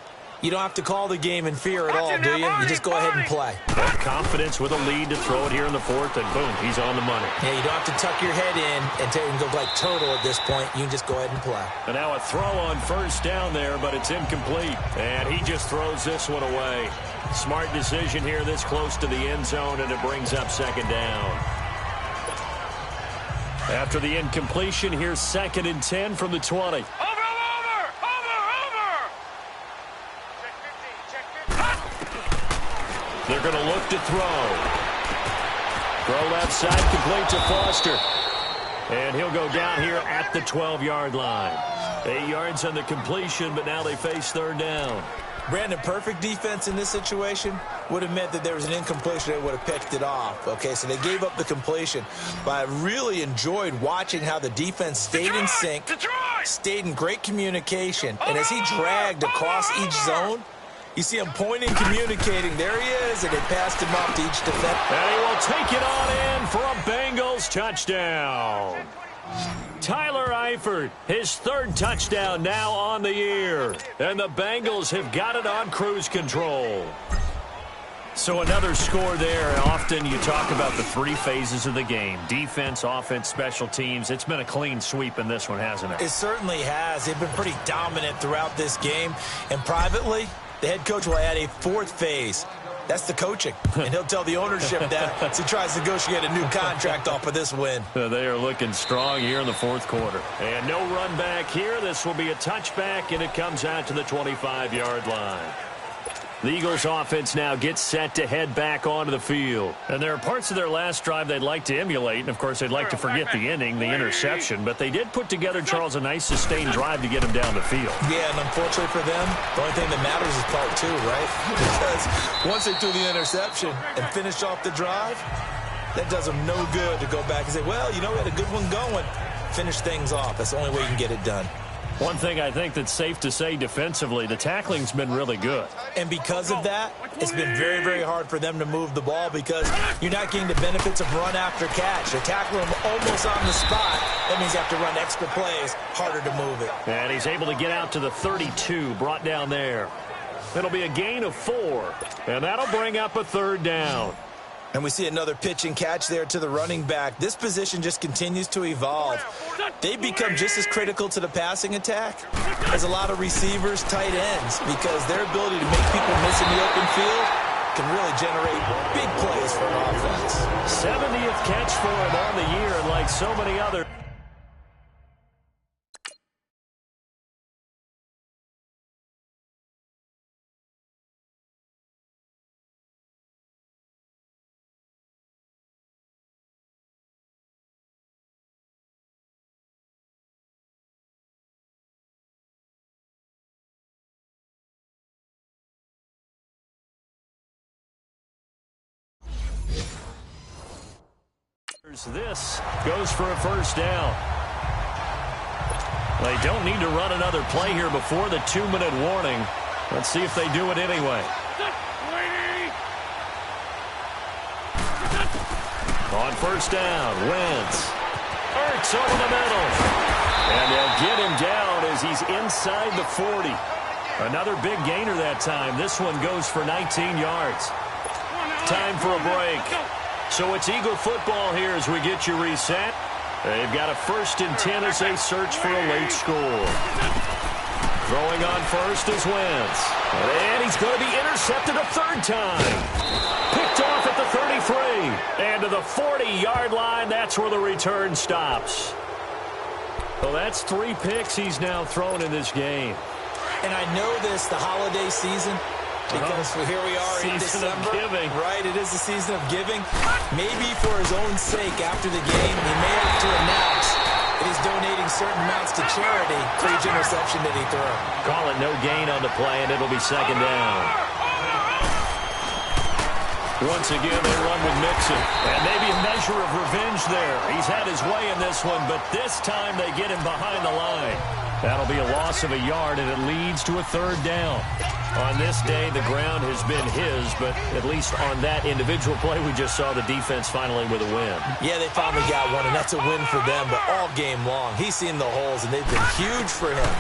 You don't have to call the game in fear at all, do you? You just go ahead and play. That confidence with a lead to throw it here in the fourth, and boom, he's on the money. Yeah, you don't have to tuck your head in and go like turtle at this point. You can just go ahead and play. And now a throw on first down there, but it's incomplete. And he just throws this one away. Smart decision here this close to the end zone, and it brings up second down. After the incompletion, here's 2nd and 10 from the 20. They're going to look to throw. Throw left side, complete to Foster. And he'll go down here at the 12-yard line. 8 yards on the completion, but now they face third down. Brandon, perfect defense in this situation would have meant that there was an incompletion. They would have picked it off. Okay, so they gave up the completion. But I really enjoyed watching how the defense stayed in sync, stayed in great communication. And as he dragged across each zone, you see him pointing, communicating. There he is, and they passed him off to each defender. And he will take it on in for a Bengals touchdown. Tyler Eifert, his 3rd touchdown now on the year. And the Bengals have got it on cruise control. So another score there. Often you talk about the 3 phases of the game. Defense, offense, special teams. It's been a clean sweep in this one, hasn't it? It certainly has. They've been pretty dominant throughout this game. And privately, the head coach will add a 4th phase. That's the coaching. And he'll tell the ownership that as he tries to negotiate a new contract off of this win. They are looking strong here in the 4th quarter. And no run back here. This will be a touchback, and it comes out to the 25-yard line. The Eagles offense now gets set to head back onto the field. And there are parts of their last drive they'd like to emulate. And, of course, they'd like to forget the inning, the interception. But they did put together, Charles, a nice sustained drive to get him down the field. Yeah, and unfortunately for them, the only thing that matters is part 2, right? Because once they threw the interception and finished off the drive, that does them no good to go back and say, well, you know, we had a good one going. Finish things off. That's the only way you can get it done. One thing I think that's safe to say defensively, the tackling's been really good. And because of that, it's been very, very hard for them to move the ball because you're not getting the benefits of run after catch. They're tackling him almost on the spot. That means you have to run extra plays, harder to move it. And he's able to get out to the 32, brought down there. It'll be a gain of 4, and that'll bring up a 3rd down. And we see another pitch and catch there to the running back. This position just continues to evolve. They become just as critical to the passing attack as a lot of receivers, tight ends, because their ability to make people miss in the open field can really generate big plays for an offense. 70th catch for him on the year, and like so many others. This goes for a 1st down. They don't need to run another play here before the 2-minute warning. Let's see if they do it anyway. On 1st down, Wentz. Ertz over the middle. And they'll get him down as he's inside the 40. Another big gainer that time. This one goes for 19 yards. Time for a break. So it's Eagle football here as we get you reset. They've got a 1st and 10 as they search for a late score. Throwing on first is Wentz. And he's going to be intercepted a 3rd time. Picked off at the 33. And to the 40-yard line, that's where the return stops. Well, that's 3 picks he's now thrown in this game. And I know this, the holiday season, because here we are in December, right? It is the season of giving. Maybe for his own sake, after the game, he may have to announce that he's donating certain amounts to charity for each interception that he threw. Call it no gain on the play, and it'll be 2nd down. Once again, they run with Mixon. And maybe a measure of revenge there. He's had his way in this one, but this time they get him behind the line. That'll be a loss of a yard, and it leads to a 3rd down. On this day, the ground has been his, but at least on that individual play, we just saw the defense finally with a win. Yeah, they finally got one, and that's a win for them, but all game long, he's seen the holes, and they've been huge for him.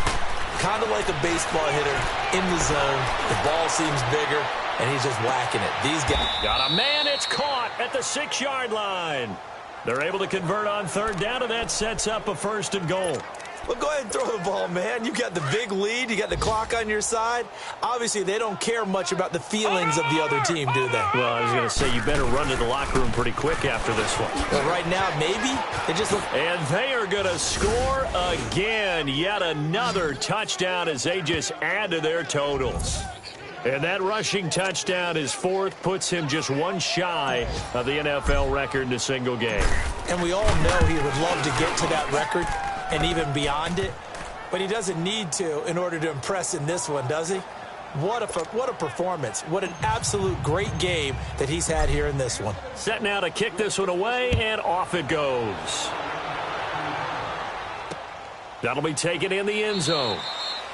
Kind of like a baseball hitter in the zone. The ball seems bigger, and he's just whacking it. These guys. Got a man. It's caught at the 6-yard line. They're able to convert on third down, and that sets up a 1st and goal. Well, go ahead and throw the ball, man. You got the big lead. You got the clock on your side. Obviously, they don't care much about the feelings of the other team, do they? Well, I was going to say, you better run to the locker room pretty quick after this one. But right now, maybe. They just look. And they are going to score again. Yet another touchdown as they just add to their totals. And that rushing touchdown, his 4th, puts him just one shy of the NFL record in a single game. And we all know he would love to get to that record and even beyond it, but he doesn't need to in order to impress in this one, does he? What a performance. What an absolute great game that he's had here in this one. Set now to kick this one away, and off it goes. That'll be taken in the end zone.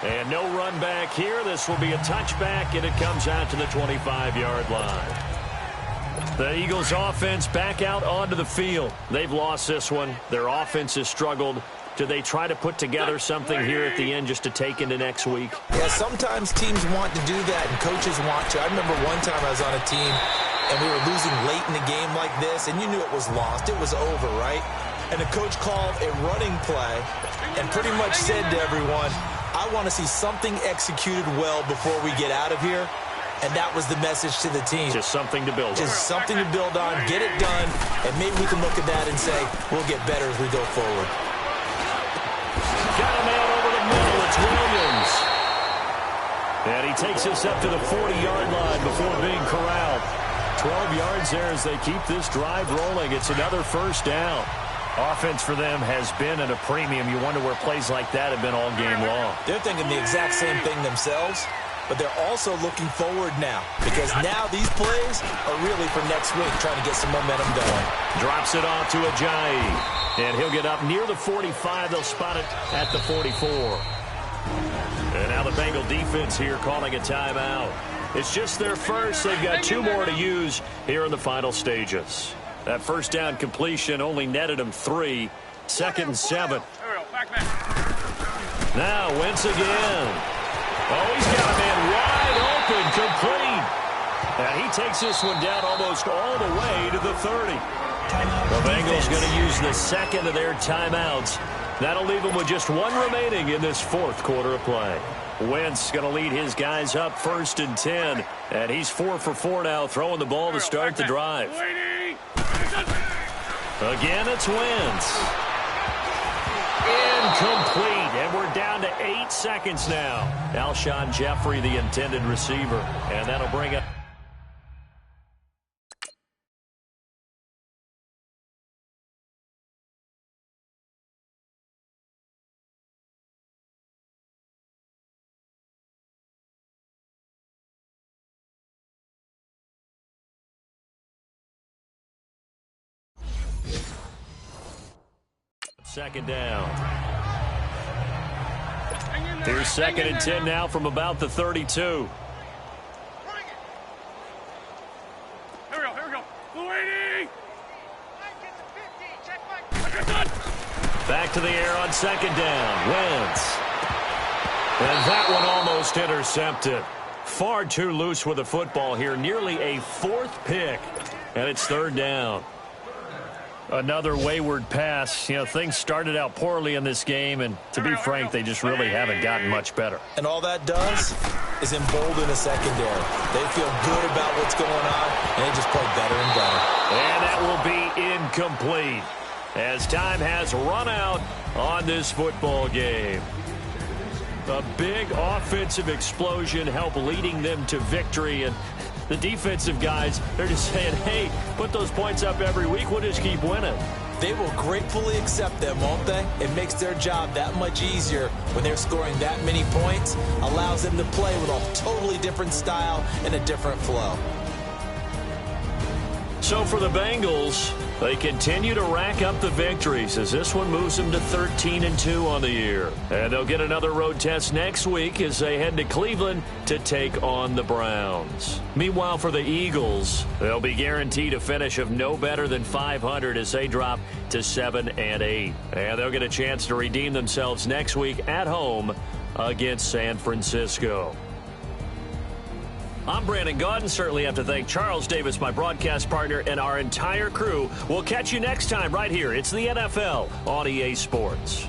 And no run back here. This will be a touchback, and it comes out to the 25-yard line. The Eagles' offense back out onto the field. They've lost this one. Their offense has struggled. Do they try to put together something here at the end just to take into next week? Yeah, sometimes teams want to do that, and coaches want to. I remember one time I was on a team, and we were losing late in the game like this, and you knew it was lost. It was over, right? And the coach called a running play and pretty much said to everyone, I want to see something executed well before we get out of here. And that was the message to the team. Just something to build on. Just something to build on, get it done, and maybe we can look at that and say, we'll get better as we go forward. Got a man over the middle. It's Williams. And he takes us up to the 40-yard line before being corralled. 12 yards there as they keep this drive rolling. It's another 1st down. Offense for them has been at a premium. You wonder where plays like that have been all game long. They're thinking the exact same thing themselves, but they're also looking forward now because now these plays are really for next week, trying to get some momentum going. Drops it off to Ajayi, and he'll get up near the 45. They'll spot it at the 44. And now the Bengal defense here calling a timeout. It's just their first. They've got 2 more to use here in the final stages. That 1st down completion only netted him 3. 2nd and 7. Now Wentz again. Oh, he's got a man wide open, complete. And he takes this one down almost all the way to the 30. The Bengals going to use the 2nd of their timeouts. That'll leave them with just 1 remaining in this 4th quarter of play. Wentz going to lead his guys up 1st and 10. And he's 4 for 4 now, throwing the ball to start the drive. Again, it's Wentz. Incomplete, and we're down to 8 seconds now. Alshon Jeffrey, the intended receiver, and that'll bring up. Second down. Here's 2nd and 10 now from about the 32. Here we go. Louie! Back to the air on 2nd down. Wentz. And that one almost intercepted. Far too loose with the football here. Nearly a 4th pick. And it's 3rd down. Another wayward pass. You know, things started out poorly in this game, and to be frank, they just really haven't gotten much better. And all that does is embolden a secondary. They feel good about what's going on, and they just play better and better. And that will be incomplete as time has run out on this football game. A big offensive explosion helped leading them to victory, and the defensive guys, they're just saying, hey, put those points up every week. We'll just keep winning. They will gratefully accept them, won't they? It makes their job that much easier when they're scoring that many points. Allows them to play with a totally different style and a different flow. So for the Bengals, they continue to rack up the victories as this one moves them to 13-2 on the year. And they'll get another road test next week as they head to Cleveland to take on the Browns. Meanwhile, for the Eagles, they'll be guaranteed a finish of no better than 500 as they drop to 7-8. And they'll get a chance to redeem themselves next week at home against San Francisco. I'm Brandon Gaudin. Certainly have to thank Charles Davis, my broadcast partner, and our entire crew. We'll catch you next time right here. It's the NFL on EA Sports.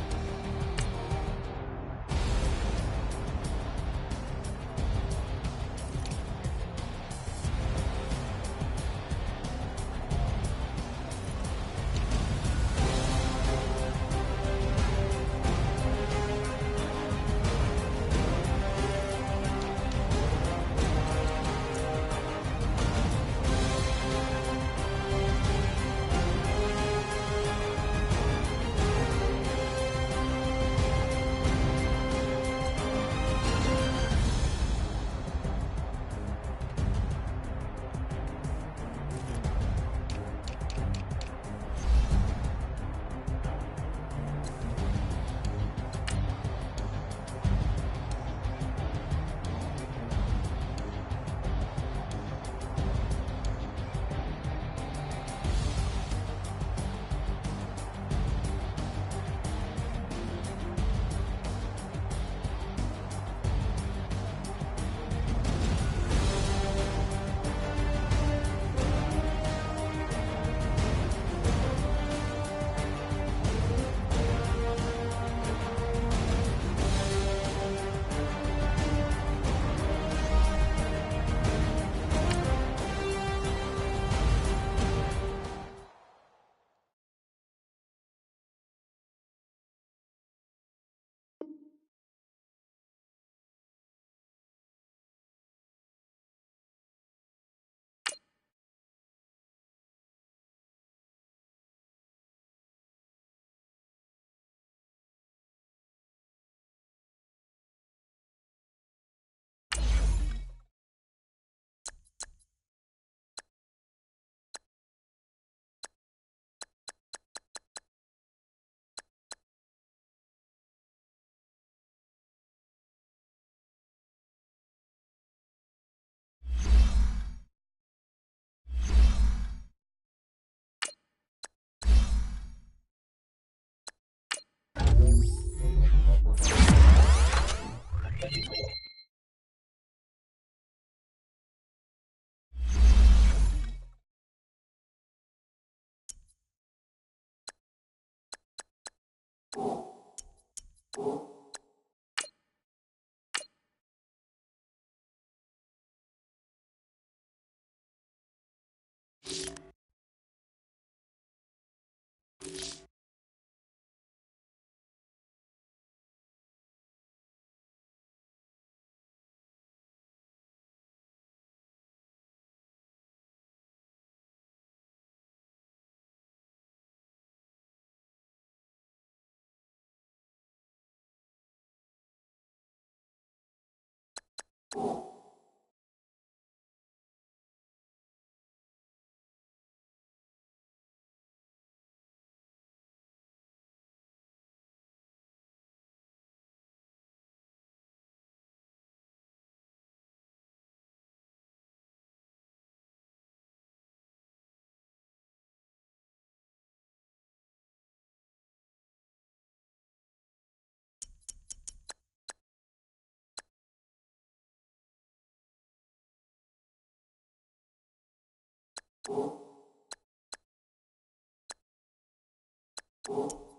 Oh.